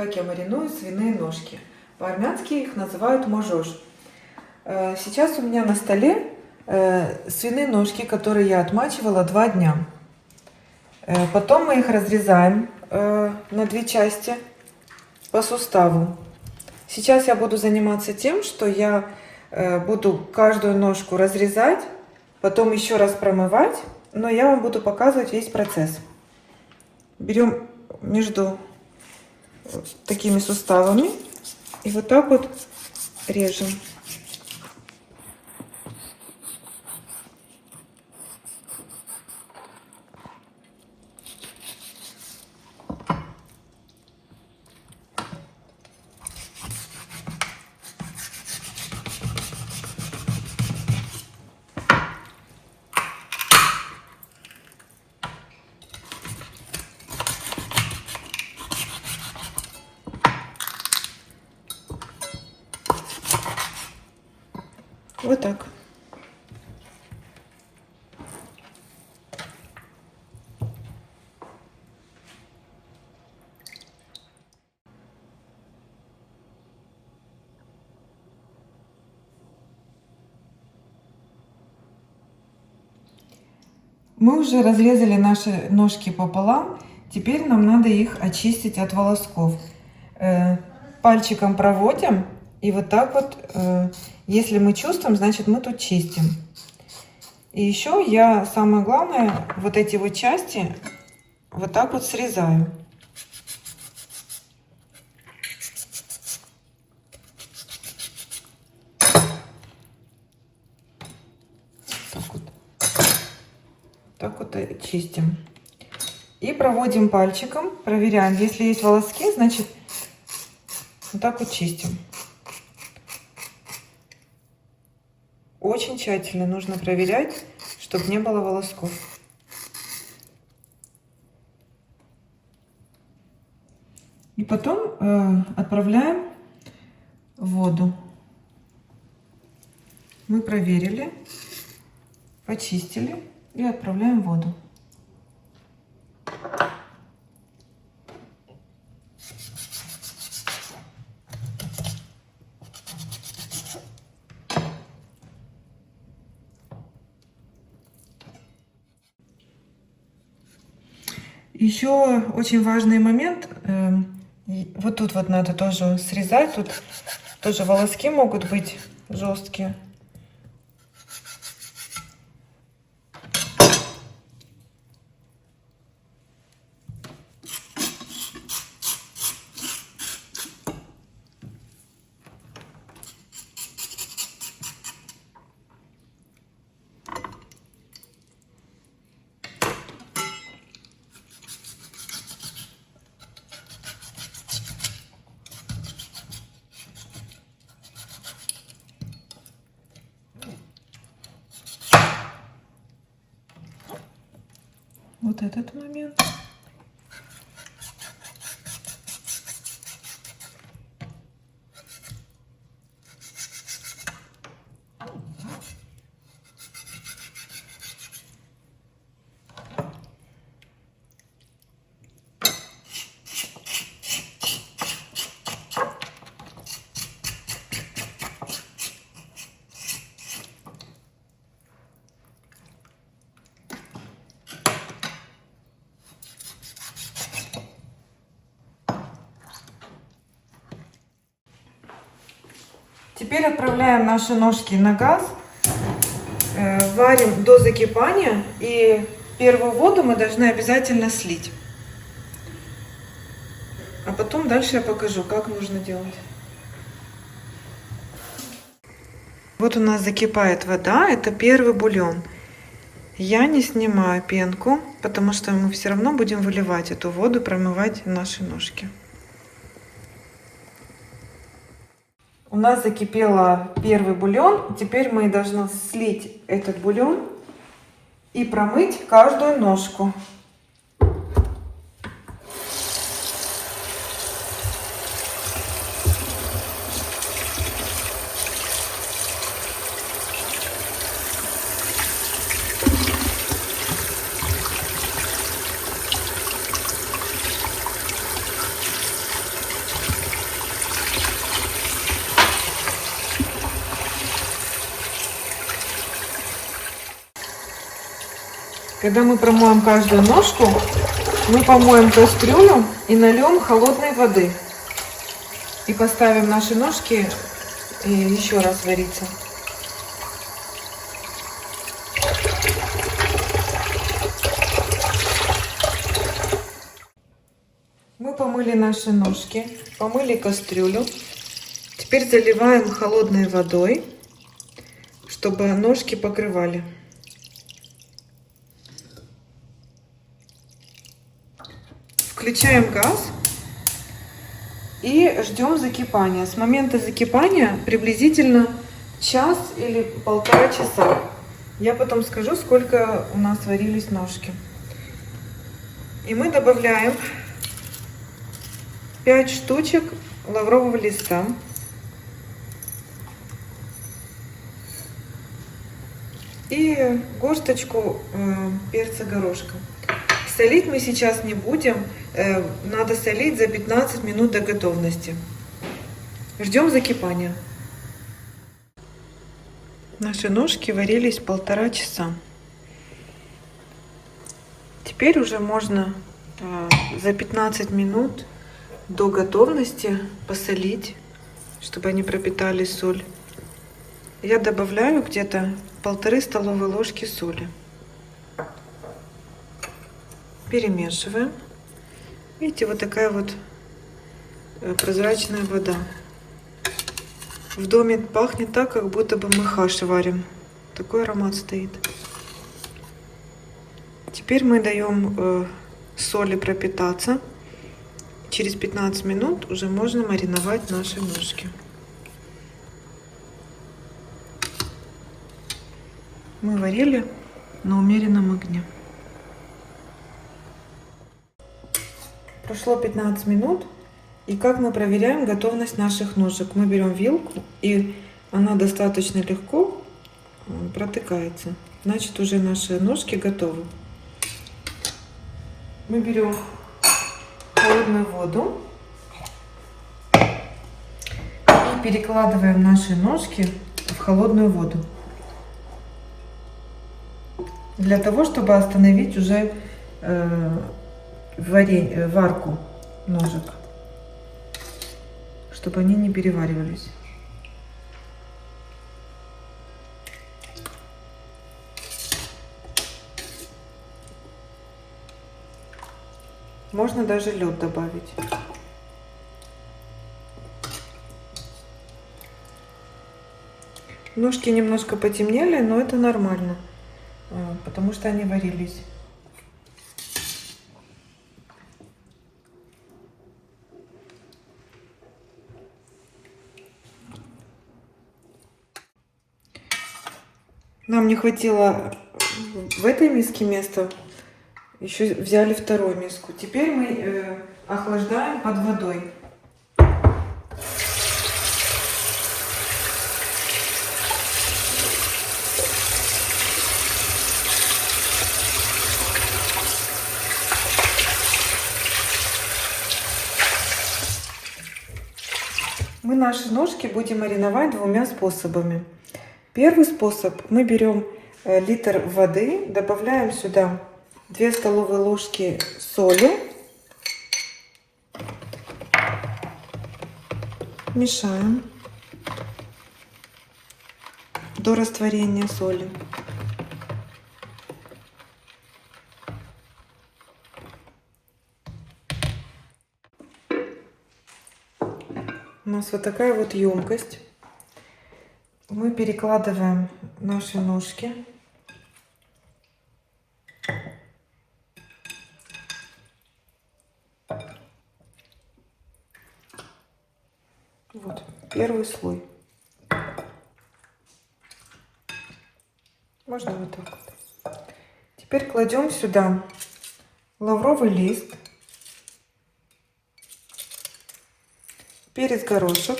как я мариную свиные ножки. По-армянски их называют можош. Сейчас у меня на столе свиные ножки, которые я отмачивала 2 дня. Потом мы их разрезаем на 2 части по суставу. Сейчас я буду заниматься тем, что я буду каждую ножку разрезать, потом еще раз промывать, но я вам буду показывать весь процесс. Берем между такими суставами и вот так вот режем. Вот так. Мы уже разрезали наши ножки пополам. Теперь нам надо их очистить от волосков. Пальчиком проводим. И вот так вот, если мы чувствуем, значит мы тут чистим. И еще я, самое главное, вот эти вот части вот так вот срезаю. Так вот чистим. И проводим пальчиком, проверяем. Если есть волоски, значит вот так вот чистим. Очень тщательно нужно проверять, чтобы не было волосков. И потом отправляем в воду. Мы проверили, почистили и отправляем в воду. Еще очень важный момент, вот тут вот надо тоже срезать, тут тоже волоски могут быть жесткие. Вот этот момент. Теперь отправляем наши ножки на газ, варим до закипания, и первую воду мы должны обязательно слить. А потом дальше я покажу, как нужно делать. Вот у нас закипает вода, это первый бульон. Я не снимаю пенку, потому что мы все равно будем выливать эту воду, промывать наши ножки. У нас закипел первый бульон. Теперь мы должны слить этот бульон и промыть каждую ножку. Когда мы промоем каждую ножку, мы помоем кастрюлю и нальем холодной воды. И поставим наши ножки еще раз вариться. Мы помыли наши ножки, помыли кастрюлю. Теперь заливаем холодной водой, чтобы ножки покрывали. Включаем газ и ждем закипания. С момента закипания приблизительно час или полтора часа. Я потом скажу, сколько у нас варились ножки. И мы добавляем 5 штучек лаврового листа. И горсточку перца горошка. Солить мы сейчас не будем. Надо солить за 15 минут до готовности. Ждем закипания. Наши ножки варились полтора часа. Теперь уже можно за 15 минут до готовности посолить, чтобы они пропитали соль. Я добавляю где-то 1,5 столовые ложки соли. Перемешиваем. Видите, вот такая вот прозрачная вода. В доме пахнет так, как будто бы мы хаши варим. Такой аромат стоит. Теперь мы даем соли пропитаться. Через 15 минут уже можно мариновать наши ножки. Мы варили на умеренном огне. Прошло 15 минут. И как мы проверяем готовность наших ножек? Мы берем вилку, и она достаточно легко протыкается. Значит, уже наши ножки готовы. Мы берем холодную воду и перекладываем наши ножки в холодную воду. Для того, чтобы остановить уже варку ножек, чтобы они не переваривались. Можно даже лед добавить. Ножки немножко потемнели, но это нормально, потому что они варились. Нам не хватило в этой миске места, еще взяли вторую миску. Теперь мы охлаждаем под водой. Мы наши ножки будем мариновать двумя способами. Первый способ: мы берем литр воды, добавляем сюда 2 столовые ложки соли, мешаем до растворения соли. У нас вот такая вот емкость. Мы перекладываем наши ножки. Вот первый слой. Можно вот так вот. Теперь кладем сюда лавровый лист, перец горошек,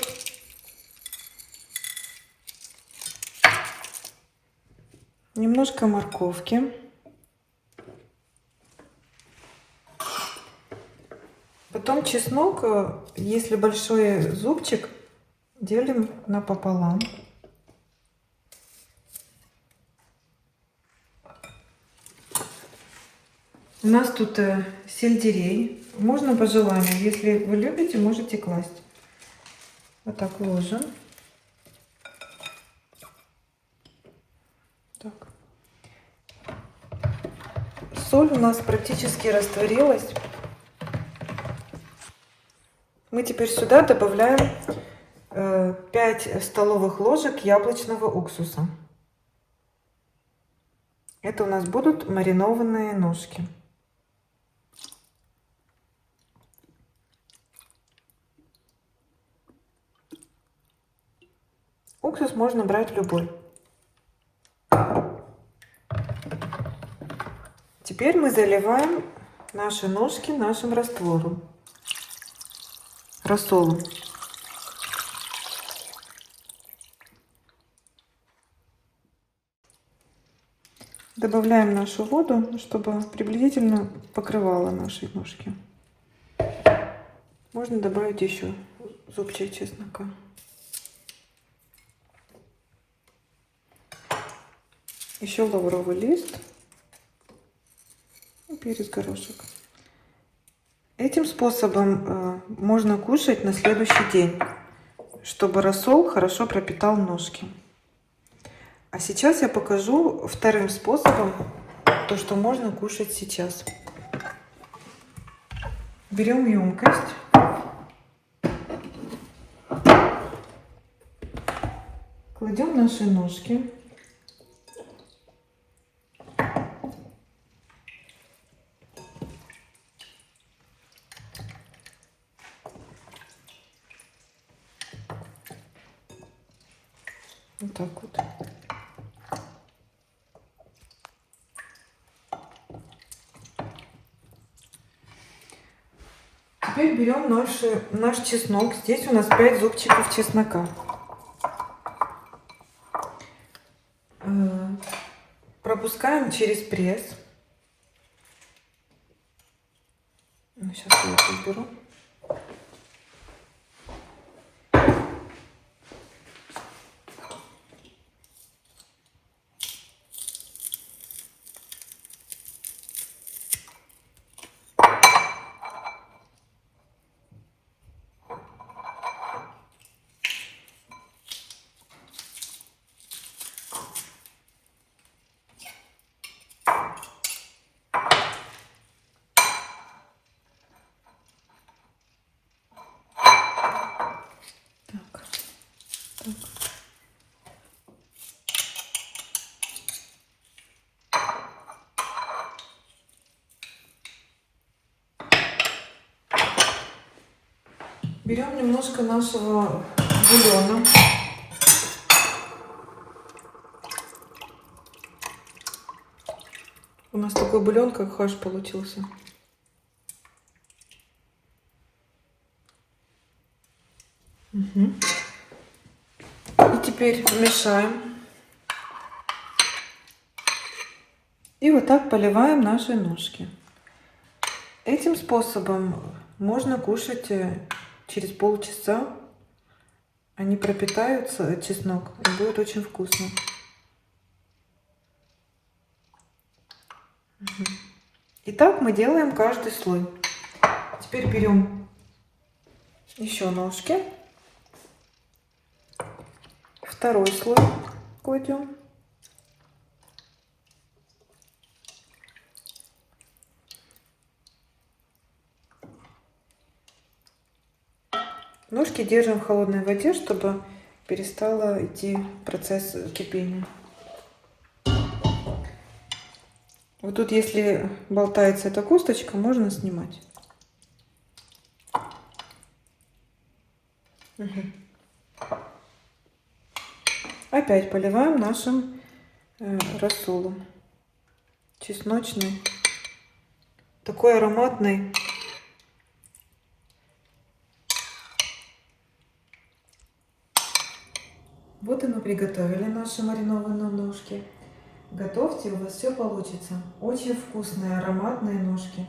немножко морковки, потом чеснок, если большой зубчик, делим напополам. У нас тут сельдерей. Можно по желанию. Если вы любите, можете класть. Вот так ложим. Так. Соль у нас практически растворилась. Мы теперь сюда добавляем 5 столовых ложек яблочного уксуса. Это у нас будут маринованные ножки. Уксус можно брать любой. Теперь мы заливаем наши ножки нашим раствором, рассолом. Добавляем нашу воду, чтобы приблизительно покрывала наши ножки. Можно добавить еще зубчик чеснока. Еще лавровый лист и перец горошек. Этим способом можно кушать на следующий день, чтобы рассол хорошо пропитал ножки. А сейчас я покажу вторым способом то, что можно кушать сейчас. Берем емкость. Кладем наши ножки. Вот так вот. Теперь берем наш чеснок. Здесь у нас 5 зубчиков чеснока. Пропускаем через пресс. Сейчас я это уберу. Берем немножко нашего бульона. У нас такой бульон, как хаш получился. Угу. И теперь мешаем. И вот так поливаем наши ножки. Этим способом можно кушать через полчаса. Они пропитаются, чеснок, и будет очень вкусно. И так мы делаем каждый слой. Теперь берем еще ножки. Второй слой кладем. Ножки держим в холодной воде, чтобы перестала идти процесс кипения. Вот тут, если болтается эта косточка, можно снимать. Угу. Опять поливаем нашим рассолом. Чесночный. Такой ароматный. Вот и мы приготовили наши маринованные ножки. Готовьте, у вас все получится. Очень вкусные, ароматные ножки.